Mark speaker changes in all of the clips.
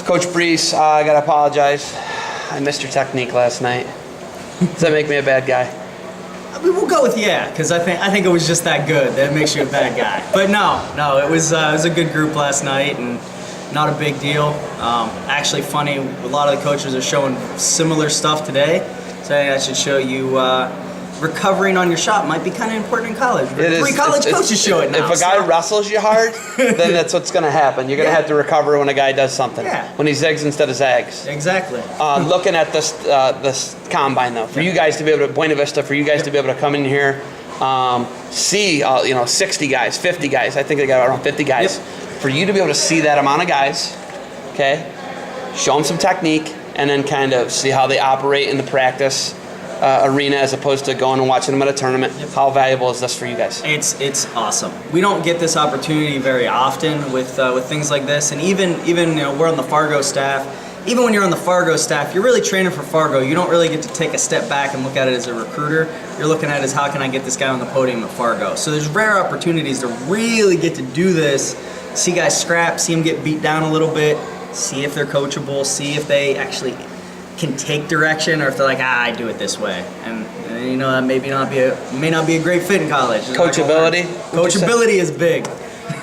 Speaker 1: Coach Breese, I gotta apologize. I missed your technique last night. Does that make me a bad guy?
Speaker 2: I mean, we'll go with yeah, because I think it was just that good that it makes you a bad guy. But no, it was a good group last night and not a big deal. Actually funny, a lot of the coaches are showing similar stuff today, so I should show you recovering on your shot might be kind of important in college. Three college coaches show it now.
Speaker 1: If a guy wrestles you hard, then that's what's going to happen. You're going to have to recover when a guy does something.
Speaker 2: Yeah.
Speaker 1: When he zigs instead of zags.
Speaker 2: Exactly.
Speaker 1: Looking at this combine though, for you guys to be able to Buena Vista, for you guys to be able to come in here, see 60 guys, 50 guys. I think they got around 50 guys.
Speaker 2: Yep.
Speaker 1: For you to be able to see that amount of guys, okay, show them some technique, and then kind of see how they operate in the practice arena as opposed to going and watching them at a tournament. Yep. How valuable is this for you guys?
Speaker 2: It's awesome. We don't get this opportunity very often with things like this, and even we're on the Fargo staff. Even when you're on the Fargo staff, you're really training for Fargo. You don't really get to take a step back and look at it as a recruiter. You're looking at it as how can I get this guy on the podium at Fargo. So there's rare opportunities to really get to do this, see guys scrap, see them get beat down a little bit, see if they're coachable, see if they actually can take direction, or if they're like, I do it this way, and that may not be a great fit in college. Coachability is big.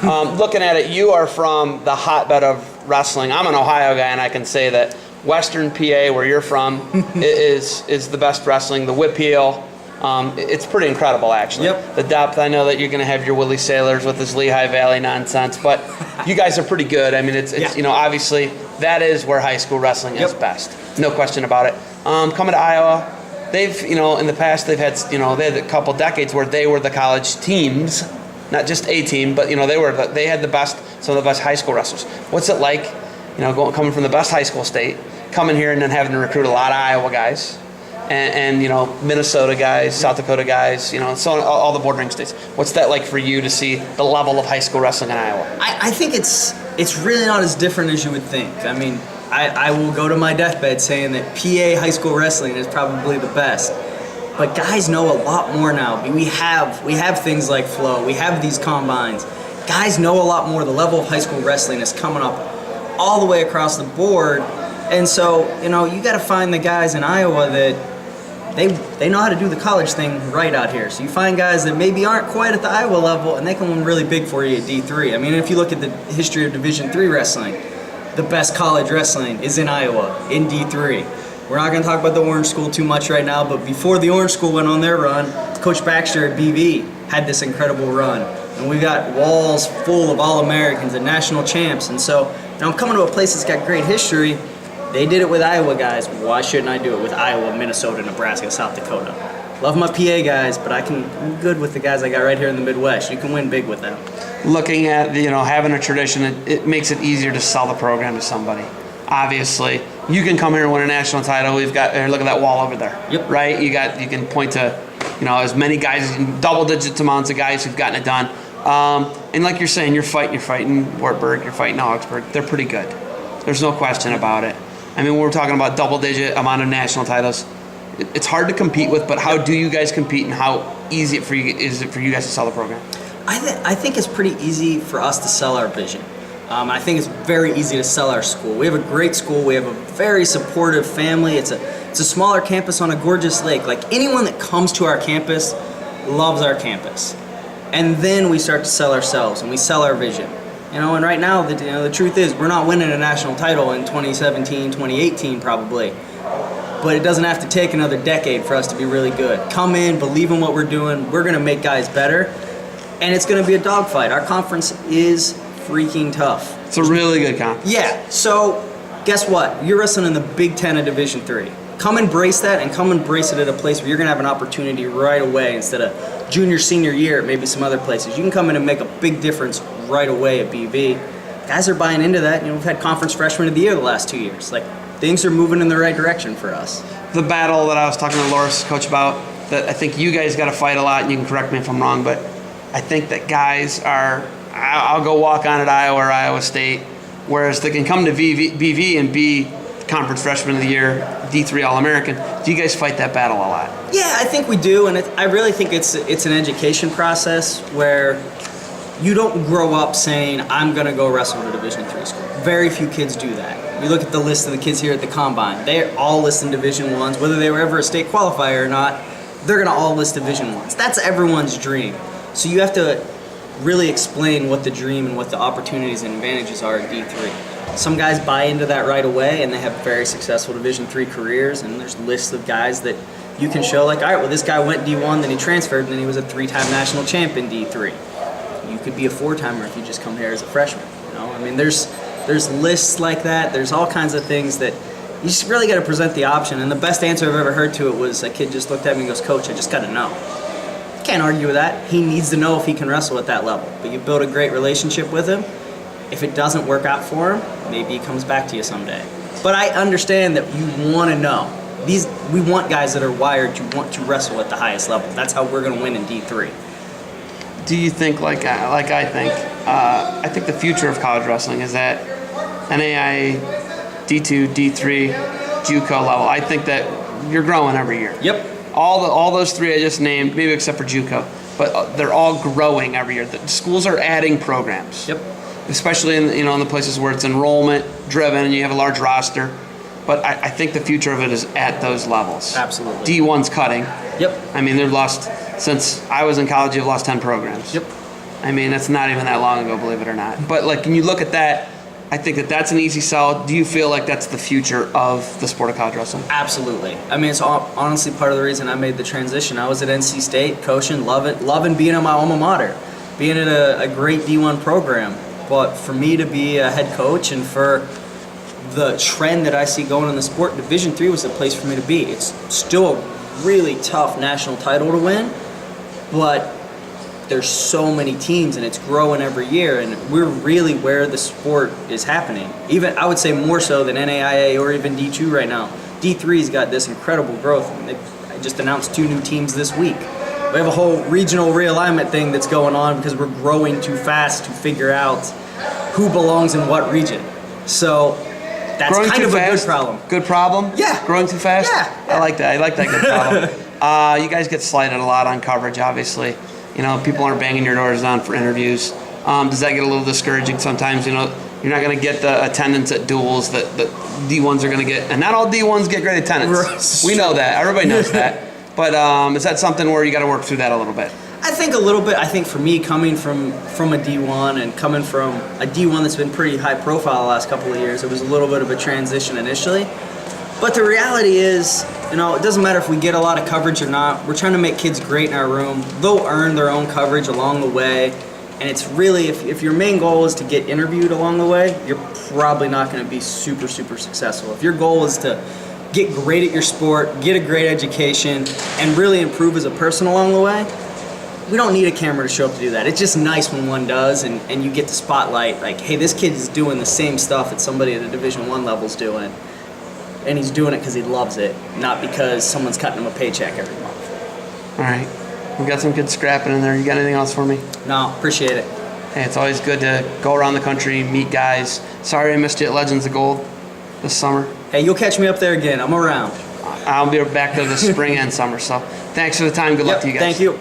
Speaker 1: Looking at it, you are from the hotbed of wrestling. I'm an Ohio guy, and I can say that Western PA, where you're from, is the best wrestling. The whip heel, it's pretty incredible, actually.
Speaker 2: Yep.
Speaker 1: The depth. I know that you're going to have your Willie Sailors with this Lehigh Valley nonsense, but you guys are pretty good. I mean, it's obviously that is where high school wrestling is best. No question about it. Coming to Iowa, they've in the past they had a couple decades where they were the college teams, not just a team, but they had some of the best high school wrestlers. What's it like, coming from the best high school state, coming here and then having to recruit a lot of Iowa guys, and Minnesota guys, South Dakota guys, so all the bordering states. What's that like for you to see the level of high school wrestling in Iowa?
Speaker 2: I think it's really not as different as you would think. I mean, I will go to my deathbed saying that PA high school wrestling is probably the best. But guys know a lot more now. We have things like Flow. We have these combines. Guys know a lot more. The level of high school wrestling is coming up all the way across the board. And so, you got to find the guys in Iowa that they know how to do the college thing right out here. So you find guys that maybe aren't quite at the Iowa level, and they can win really big for you at D3. I mean, if you look at the history of Division III wrestling, the best college wrestling is in Iowa, in D3. We're not going to talk about the Orange School too much right now, but before the Orange School went on their run, Coach Baxter at BV had this incredible run. And we got walls full of All-Americans and national champs. And so I'm coming to a place that's got great history. They did it with Iowa guys. Why shouldn't I do it with Iowa, Minnesota, Nebraska, South Dakota? Love my PA guys, but I'm good with the guys I got right here in the Midwest. You can win big with them.
Speaker 1: Looking at having a tradition, it makes it easier to sell the program to somebody. Obviously, you can come here and win a national title. We've got look at that wall over there.
Speaker 2: Yep.
Speaker 1: Right. You can point to as many guys, double-digit amounts of guys who've gotten it done. And like you're saying, you're fighting Wartburg, you're fighting Augsburg. They're pretty good. There's no question about it. I mean, when we're talking about double-digit amount of national titles, it's hard to compete with. But how do you guys compete, and how easy is it for you guys to sell the program?
Speaker 2: I think it's pretty easy for us to sell our vision. I think it's very easy to sell our school. We have a great school. We have a very supportive family. It's a smaller campus on a gorgeous lake. Like, anyone that comes to our campus loves our campus. And then we start to sell ourselves, and we sell our vision. And right now, the truth is, we're not winning a national title in 2017, 2018 probably. But it doesn't have to take another decade for us to be really good. Come in, believe in what we're doing. We're going to make guys better, and it's going to be a dogfight. Our conference is freaking tough.
Speaker 1: It's a really good conference.
Speaker 2: Yeah. So guess what? You're wrestling in the Big Ten of Division III. Come embrace that, and come embrace it at a place where you're going to have an opportunity right away instead of junior, senior year at maybe some other places. You can come in and make a big difference right away at BV. Guys are buying into that. We've had Conference Freshman of the Year the last 2 years. Like, things are moving in the right direction for us.
Speaker 1: The battle that I was talking to Loris, coach, about, that I think you guys got to fight a lot, and you can correct me if I'm wrong, but I think that guys are, I'll go walk on at Iowa or Iowa State, whereas they can come to BV and be Conference Freshman of the Year, D3 All-American. Do you guys fight that battle a lot?
Speaker 2: Yeah, I think we do, and I really think it's an education process where you don't grow up saying, I'm going to go wrestle at a Division III school. Very few kids do that. You look at the list of the kids here at the Combine. They're all listed Division Ones. Whether they were ever a state qualifier or not, they're going to all list Division Ones. That's everyone's dream. So you have to really explain what the dream and what the opportunities and advantages are at D3. Some guys buy into that right away, and they have very successful Division III careers, and there's lists of guys that you can show, like, all right, well, this guy went D1, then he transferred, and then he was a 3-time national champ in D3. You could be a 4-timer if you just come here as a freshman. You know, I mean, there's lists like that. There's all kinds of things that you just really got to present the option. And the best answer I've ever heard to it was a kid just looked at me and goes, "Coach, I just got to know." Can't argue with that. He needs to know if he can wrestle at that level. But you build a great relationship with him. If it doesn't work out for him, maybe he comes back to you someday. But I understand that you want to know. We want guys that are wired to want to wrestle at the highest level. That's how we're going to win in D3.
Speaker 1: Do you think, like I think the future of college wrestling is that NAIA, D2, D3, JUCO level? I think that you're growing every year.
Speaker 2: Yep.
Speaker 1: All those three I just named, maybe except for JUCO, but they're all growing every year. The schools are adding programs.
Speaker 2: Yep.
Speaker 1: Especially in the places where it's enrollment driven and you have a large roster. But I think the future of it is at those levels.
Speaker 2: Absolutely.
Speaker 1: D1's cutting.
Speaker 2: Yep.
Speaker 1: I mean, they've lost, since I was in college, you've lost 10 programs.
Speaker 2: Yep.
Speaker 1: I mean, that's not even that long ago, believe it or not. But like, when you look at that, I think that that's an easy sell. Do you feel like that's the future of the sport of college wrestling?
Speaker 2: Absolutely. I mean, it's honestly part of the reason I made the transition. I was at NC State, coaching, loving being at my alma mater, being at a great D1 program. But for me to be a head coach and for the trend that I see going in the sport, Division III was the place for me to be. It's still a really tough national title to win, but there's so many teams and it's growing every year, and we're really where the sport is happening. Even, I would say, more so than NAIA or even D2 right now. D3's got this incredible growth. I mean, I just announced 2 new teams this week. We have a whole regional realignment thing that's going on because we're growing too fast to figure out who belongs in what region. So that's
Speaker 1: growing
Speaker 2: kind
Speaker 1: too
Speaker 2: of
Speaker 1: fast.
Speaker 2: a good problem.
Speaker 1: Good problem?
Speaker 2: Yeah.
Speaker 1: Growing too fast?
Speaker 2: Yeah.
Speaker 1: I like that. I like that good problem. You guys get slighted a lot on coverage, obviously. You know, people aren't banging your doors down for interviews. Does that get a little discouraging sometimes? You know, you're not going to get the attendance at duels that D1s are going to get. And not all D1s get great attendance.
Speaker 2: Right.
Speaker 1: We know that. Everybody knows that. But is that something where you got to work through that a little bit?
Speaker 2: I think a little bit. I think for me, coming from a D1 and coming from a D1 that's been pretty high profile the last couple of years, it was a little bit of a transition initially. But the reality is, you know, it doesn't matter if we get a lot of coverage or not. We're trying to make kids great in our room. They'll earn their own coverage along the way. And it's really, if your main goal is to get interviewed along the way, you're probably not going to be super, super successful. If your goal is to get great at your sport, get a great education, and really improve as a person along the way, we don't need a camera to show up to do that. It's just nice when one does, and you get the spotlight, like, hey, this kid is doing the same stuff that somebody at a Division I level's doing, and he's doing it because he loves it, not because someone's cutting him a paycheck every month.
Speaker 1: All right. We got some kids scrapping in there. You got anything else for me?
Speaker 2: No, appreciate it.
Speaker 1: Hey, it's always good to go around the country, meet guys. Sorry I missed you at Legends of Gold this summer.
Speaker 2: Hey, you'll catch me up there again. I'm around.
Speaker 1: I'll be back there this spring and summer. So thanks for the time. Good luck to you guys.
Speaker 2: Thank you.